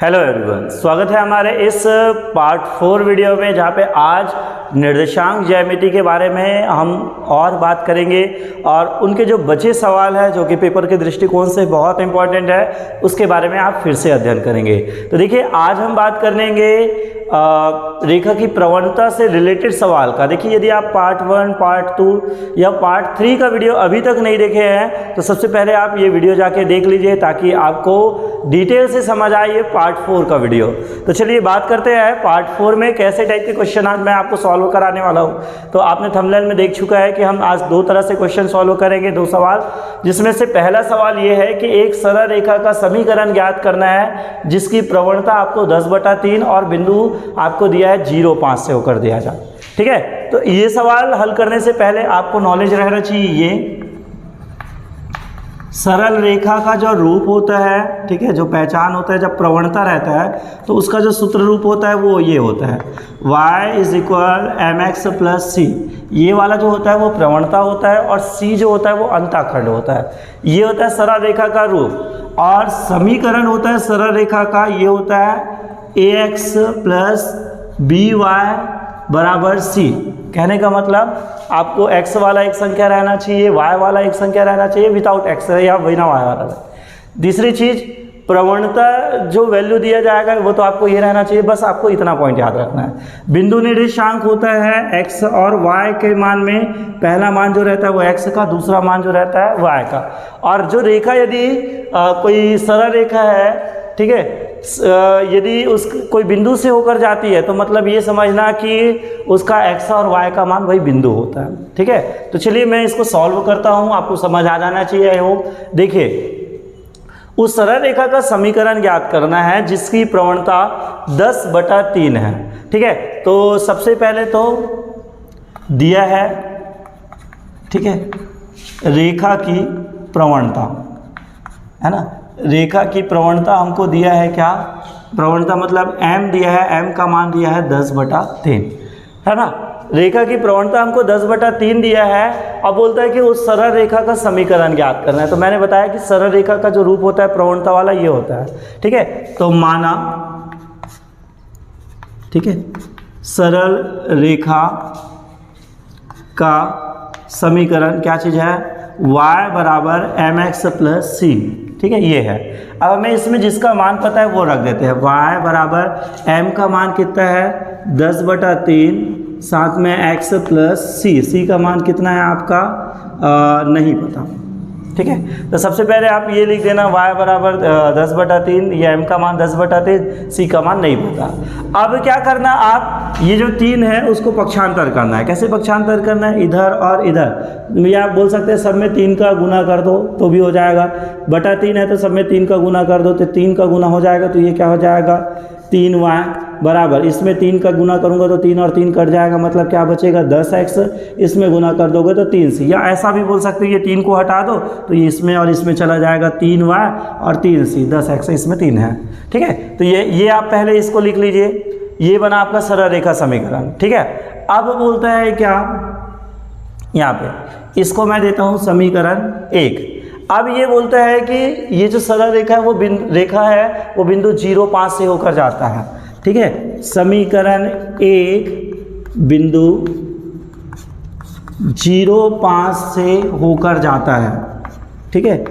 Hello everyone, स्वागत है हमारे इस पार्ट 4 वीडियो में, जहाँ पे आज निर्देशांक ज्यामिति के बारे में हम और बात करेंगे और उनके जो बचे सवाल है जो कि पेपर के दृष्टिकोण से बहुत इंपॉर्टेंट है उसके बारे में आप फिर से अध्ययन करेंगे। तो देखिए, आज हम बात करेंगे रेखा की प्रवणता से रिलेटेड सवाल का। देखिए, यदि आप पार्ट 1, पार्ट 2 या पार्ट 3 का वीडियो अभी तक नहीं देखे हैं तो सबसे पहले आप ये वीडियो जाके देख लीजिए ताकि आपको डिटेल से समझ आए ये पार्ट 4 का वीडियो। तो चलिए बात करते हैं पार्ट 4 में कैसे टाइप के क्वेश्चन आज मैं आपको सॉल्व कराने वाला हूँ। तो आपने थंबनेल में देख चुका है कि हम आज दो तरह से क्वेश्चन सॉल्व करेंगे, दो सवाल, जिसमें से पहला सवाल ये है कि एक सरल रेखा का समीकरण ज्ञात करना है जिसकी प्रवणता आपको 10/3 और बिंदु आपको दिया है 0.5 से होकर दिया जाए। ठीक है, तो ये सवाल हल करने से पहले आपको नॉलेज रहना चाहिए ये सरल रेखा का जो रूप होता है, ठीक है, जो पहचान होता है जब प्रवणता रहता है तो उसका जो सूत्र रूप होता है वो ये होता है y = mx + c। ये वाला जो होता है वो प्रवणता होता है और c जो होता है वो अंतःखंड होता है। ये होता है सरल रेखा का रूप और समीकरण होता है सरल रेखा का, ये होता है ax + by = c। कहने का मतलब आपको x वाला एक संख्या रहना चाहिए, y वाला एक संख्या रहना चाहिए, विदाउट x या बिना y वाला। दूसरी चीज, प्रवणता जो वैल्यू दिया जाएगा वो तो आपको ये रहना चाहिए, बस आपको इतना पॉइंट याद रखना है। बिंदु निर्देशांक होता है x और y के मान में पहला मान जो रहता है वो x का, दूसरा मान जो रहता है y का। और जो रेखा यदि कोई सरल रेखा है, ठीक है, यदि उस कोई बिंदु से होकर जाती है तो मतलब ये समझना कि उसका x और y का मान वही बिंदु होता है। ठीक है, तो चलिए मैं इसको सॉल्व करता हूँ, आपको समझ आ जाना चाहिए। I hope. देखिए, उस सरल रेखा का समीकरण ज्ञात करना है जिसकी प्रवणता 10/3 है। ठीक है, तो सबसे पहले तो दिया है, ठीक है, रेखा की प्रवणता है ना। रेखा की प्रवणता हमको दिया है क्या, प्रवणता मतलब m दिया है, m का मान दिया है 10/3 है ना। रेखा की प्रवणता हमको 10/3 दिया है। अब बोलता है कि उस सरल रेखा का समीकरण ज्ञात करना है। तो मैंने बताया कि सरल रेखा का जो रूप होता है प्रवणता वाला ये होता है। ठीक है, तो माना, ठीक है, सरल रेखा का समीकरण क्या चीज़ है, y = mx + c। ठीक है, ये है। अब हमें इसमें जिसका मान पता है वो रख देते हैं। y = m का मान कितना है 10/3, साथ में x + c का मान कितना है आपका नहीं पता। ठीक है, तो सबसे पहले आप ये लिख देना y = 10/3, ये m का मान 10/3, c का मान नहीं पता। अब क्या करना, आप ये जो 3 है उसको पक्षांतर करना है। कैसे पक्षांतर करना है, इधर और इधर। या आप बोल सकते हैं सब में 3 का गुना कर दो तो भी हो जाएगा, /3 है तो सब में 3 का गुना कर दो तो 3 का गुना हो जाएगा। तो ये क्या हो जाएगा 3y बराबर, इसमें 3 का गुना करूंगा तो 3 और 3 कट जाएगा, मतलब क्या बचेगा 10x। इसमें गुना कर दोगे तो 3c। या ऐसा भी बोल सकते हैं ये 3 को हटा दो तो ये इसमें और इसमें चला जाएगा 3y और 3c, 10x इसमें 3 है। ठीक है, तो ये आप पहले इसको लिख लीजिए। ये बना आपका सरल रेखा समीकरण। ठीक है, अब बोलता है क्या, यहाँ पे इसको मैं देता हूँ समीकरण 1। अब ये बोलता है कि ये जो सरल रेखा है वो बिंदु 0.5 से होकर जाता है। ठीक है, समीकरण 1 बिंदु 0.5 से होकर जाता है। ठीक है,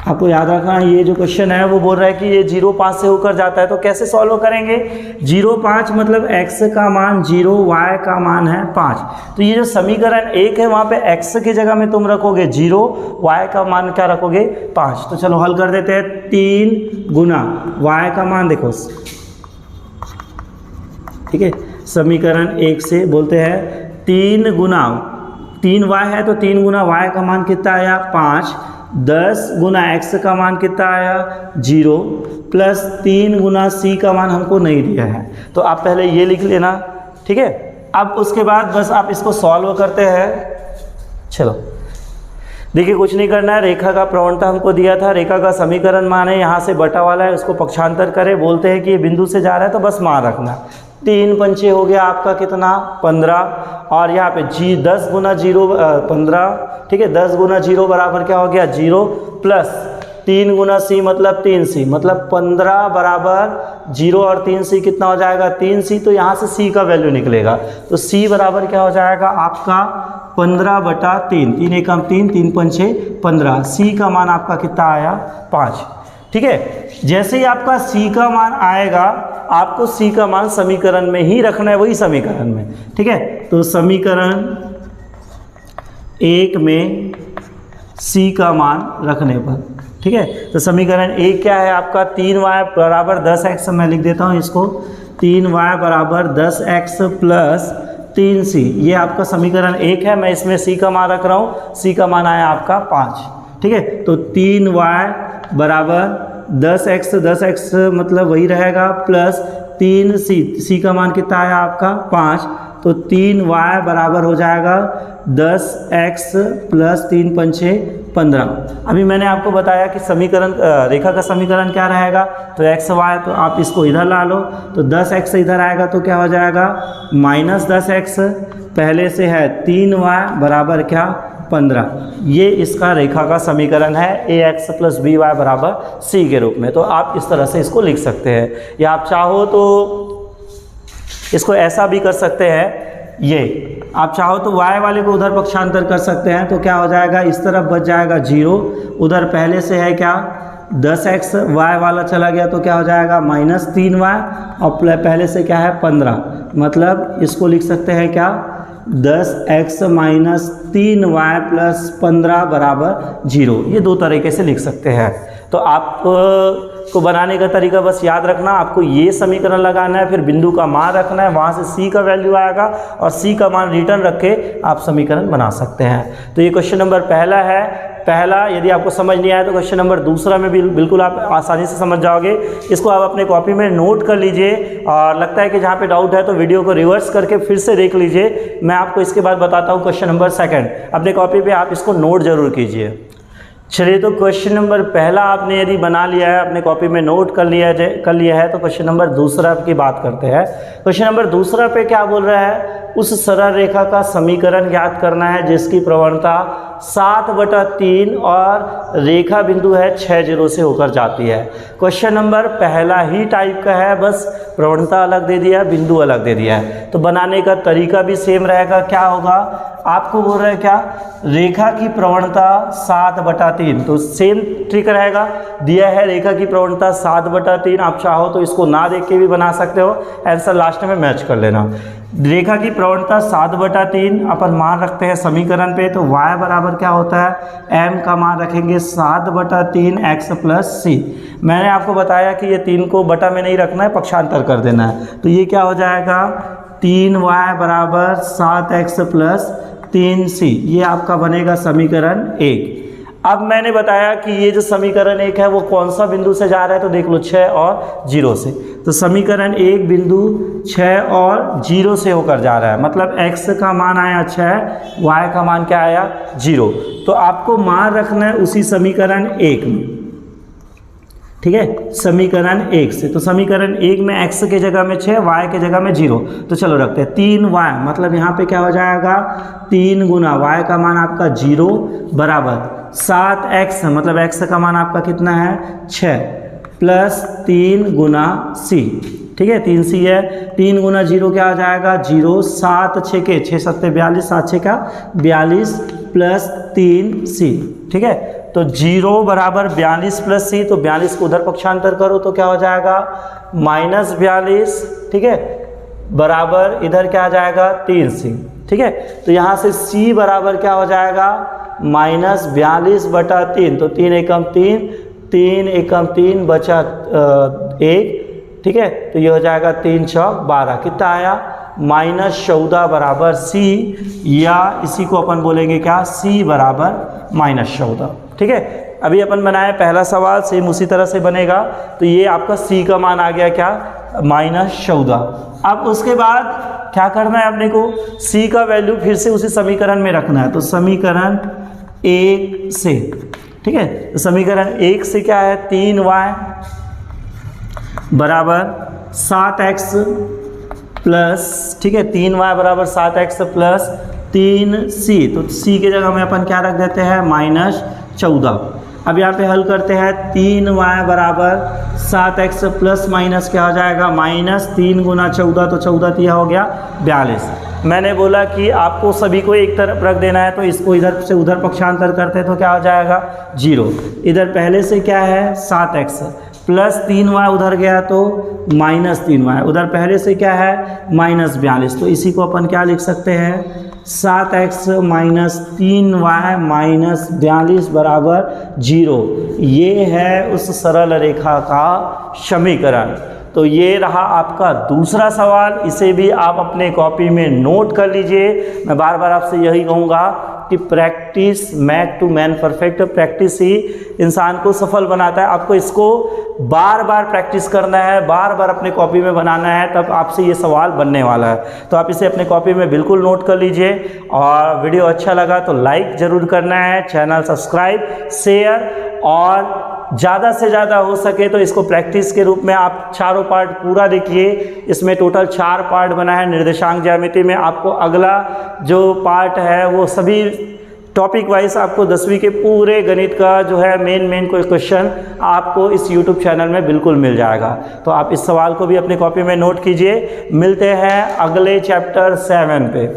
आपको याद रखना ये जो क्वेश्चन है वो बोल रहा है कि ये 0.5 से होकर जाता है। तो कैसे सॉल्व करेंगे, 0.5 मतलब x का मान 0, y का मान है 5। तो ये जो समीकरण 1 है वहाँ पे x की जगह में तुम रखोगे 0, y का मान क्या रखोगे 5। तो चलो हल कर देते हैं। 3 गुना y का मान देखो, ठीक है, समीकरण 1 से बोलते हैं 3 गुना 3y है तो 3 गुना y का मान कितना आया 5, 10 गुना x का मान कितना आया 0, प्लस 3 गुना c का मान हमको नहीं दिया है। तो आप पहले ये लिख लेना। ठीक है, अब उसके बाद बस आप इसको सॉल्व करते हैं। चलो देखिए, कुछ नहीं करना है, रेखा का प्रवणता हमको दिया था, रेखा का समीकरण मान है, यहाँ से बटा वाला है उसको पक्षांतर करें। बोलते हैं कि ये बिंदु से जा रहा है तो बस मान रखना। 3 पंचे हो गया आपका कितना 15, और यहाँ पे 10 गुना 0 15। ठीक है, 10 गुना 0 बराबर क्या हो गया 0, प्लस 3 गुना सी मतलब 3c, मतलब 15 बराबर 0 और 3c कितना हो जाएगा 3c। तो यहाँ से c का वैल्यू निकलेगा, तो c बराबर क्या हो जाएगा आपका 15/3, 3 एकम 3, 3 पंचे 15, c का मान आपका कितना आया 5। ठीक है, जैसे ही आपका c का मान आएगा आपको c का मान समीकरण में ही रखना है, वही समीकरण में। ठीक है, तो समीकरण 1 में c का मान रखने पर, ठीक है, तो समीकरण 1 क्या है आपका 3y बराबर 10x, मैं लिख देता हूँ इसको, 3y बराबर 10x प्लस 3c, ये आपका समीकरण 1 है। मैं इसमें c का मान रख रहा हूँ, c का मान आया आपका 5। ठीक है, तो 3y बराबर 10x मतलब वही रहेगा प्लस 3c, c का मान कितना आया आपका 5, तो 3y बराबर हो जाएगा 10x प्लस 3 पंचे 15। अभी मैंने आपको बताया कि समीकरण रेखा का समीकरण क्या रहेगा, तो x y, तो आप इसको इधर ला लो, तो 10x इधर आएगा तो क्या हो जाएगा -10x, पहले से है 3y बराबर क्या 15। ये इसका रेखा का समीकरण है ax प्लस by बराबर c के रूप में। तो आप इस तरह से इसको लिख सकते हैं, या आप चाहो तो इसको ऐसा भी कर सकते हैं, ये आप चाहो तो y वाले को उधर पक्षांतर कर सकते हैं, तो क्या हो जाएगा इस तरफ बच जाएगा 0, उधर पहले से है क्या 10x, y वाला चला गया तो क्या हो जाएगा -3y, और पहले से क्या है 15, मतलब इसको लिख सकते हैं क्या 10x माइनस 3y प्लस 15 बराबर 0। ये दो तरीके से लिख सकते हैं। तो आप को बनाने का तरीका बस याद रखना, आपको ये समीकरण लगाना है, फिर बिंदु का मान रखना है, वहाँ से c का वैल्यू आएगा और c का मान रिटर्न रख के आप समीकरण बना सकते हैं। तो ये क्वेश्चन नंबर पहला है। पहला यदि आपको समझ नहीं आया तो क्वेश्चन नंबर दूसरा में भी बिल्कुल आप आसानी से समझ जाओगे। इसको आप अपने कॉपी में नोट कर लीजिए, और लगता है कि जहाँ पे डाउट है तो वीडियो को रिवर्स करके फिर से देख लीजिए। मैं आपको इसके बाद बताता हूँ क्वेश्चन नंबर सेकंड, अपने कॉपी पे आप इसको नोट जरूर कीजिए। चलिए, तो क्वेश्चन नंबर पहला आपने यदि बना लिया है, अपने कॉपी में नोट कर लिया है, तो क्वेश्चन नंबर दूसरा की बात करते हैं। क्वेश्चन नंबर दूसरा पे क्या बोल रहा है, उस सरल रेखा का समीकरण ज्ञात करना है जिसकी प्रवणता 7/3 और रेखा बिंदु है 6 0 से होकर जाती है। क्वेश्चन नंबर पहला ही टाइप का है, बस प्रवणता अलग दे दिया, बिंदु अलग दे दिया है, तो बनाने का तरीका भी सेम रहेगा। क्या होगा, आपको बोल रहे हैं क्या, रेखा की प्रवणता 7/3, तो सेम ट्रिक रहेगा। दिया है रेखा की प्रवणता 7/3, आप चाहो तो इसको ना देख के भी बना सकते हो, आंसर लास्ट में मैच कर लेना। रेखा की प्रवणता 7/3 अपन मान रखते हैं समीकरण पे, तो y बराबर क्या होता है, m का मान रखेंगे 7/3 x प्लस c। मैंने आपको बताया कि ये 3 को बटा में नहीं रखना है, पक्षांतर कर देना है, तो ये क्या हो जाएगा 3y बराबर 7x प्लस 3c, ये आपका बनेगा समीकरण 1। अब मैंने बताया कि ये जो समीकरण 1 है वो कौन सा बिंदु से जा रहा है, तो देख लो 6 और 0 से। तो समीकरण 1 बिंदु 6 और 0 से होकर जा रहा है, मतलब x का मान आया 6, y का मान क्या आया 0। तो आपको मान रखना है उसी समीकरण 1 में, ठीक है, समीकरण 1 से। तो समीकरण 1 में x के जगह में 6, y के जगह में 0, तो चलो रखते हैं 3y, मतलब यहाँ पे क्या हो जाएगा 3 गुना y का मान आपका 0 बराबर 7x, मतलब x का मान आपका कितना है 6 प्लस 3 गुना c, ठीक है 3c है, 3 गुना 0 क्या हो जाएगा 0, 7 6 के 6 7 42, 7 6 का 42 प्लस 3c, ठीक है। तो 0 बराबर 42 प्लस c, तो 42 को उधर पक्षांतर करो तो क्या हो जाएगा -42, ठीक है, बराबर इधर क्या आ जाएगा 3c, ठीक है। तो यहाँ से c बराबर क्या हो जाएगा -42/3, तो 3 एकम 3, 3 एकम 3 बचा 1, ठीक है, तो ये हो जाएगा 3 चौक 12, कितना आया -14 बराबर c, या इसी को अपन बोलेंगे क्या c बराबर -14, ठीक है। अभी अपन बनाए पहला सवाल, सेम उसी तरह से बनेगा, तो ये आपका c का मान आ गया क्या -14। अब उसके बाद क्या करना है अपने को, c का वैल्यू फिर से उसी समीकरण में रखना है, तो समीकरण 1 से, ठीक है, तो समीकरण 1 से क्या है 3y बराबर 7x प्लस, ठीक है, 3y बराबर 7x प्लस 3c, तो c के जगह में अपन क्या रख देते हैं -14। अब यहाँ पे हल करते हैं 3y बराबर 7x प्लस माइनस क्या हो जाएगा, -3 गुना 14, तो 14 तिया हो गया 42। मैंने बोला कि आपको सभी को एक तरफ रख देना है, तो इसको इधर से उधर पक्षांतर करते हैं तो क्या हो जाएगा 0। इधर पहले से क्या है 7x प्लस 3y, उधर गया तो -3y, उधर पहले से क्या है -42, तो इसी को अपन क्या लिख सकते हैं 7x माइनस 3y माइनस 42 बराबर 0। ये है उस सरल रेखा का समीकरण। तो ये रहा आपका दूसरा सवाल, इसे भी आप अपने कॉपी में नोट कर लीजिए। मैं बार बार आपसे यही कहूँगा कि practice make to man perfect, practice ही इंसान को सफल बनाता है। आपको इसको बार बार प्रैक्टिस करना है, बार बार अपने कॉपी में बनाना है, तब आपसे ये सवाल बनने वाला है। तो आप इसे अपने कॉपी में बिल्कुल नोट कर लीजिए। और वीडियो अच्छा लगा तो लाइक ज़रूर करना है, चैनल सब्सक्राइब, शेयर, और ज़्यादा से ज़्यादा हो सके तो इसको प्रैक्टिस के रूप में आप चारों पार्ट पूरा देखिए। इसमें टोटल 4 पार्ट बना है निर्देशांक ज्यामिति में। आपको अगला जो पार्ट है वो सभी टॉपिक वाइज आपको 10वीं के पूरे गणित का जो है मेन कोई क्वेश्चन आपको इस यूट्यूब चैनल में बिल्कुल मिल जाएगा। तो आप इस सवाल को भी अपनी कॉपी में नोट कीजिए। मिलते हैं अगले चैप्टर 7 पे।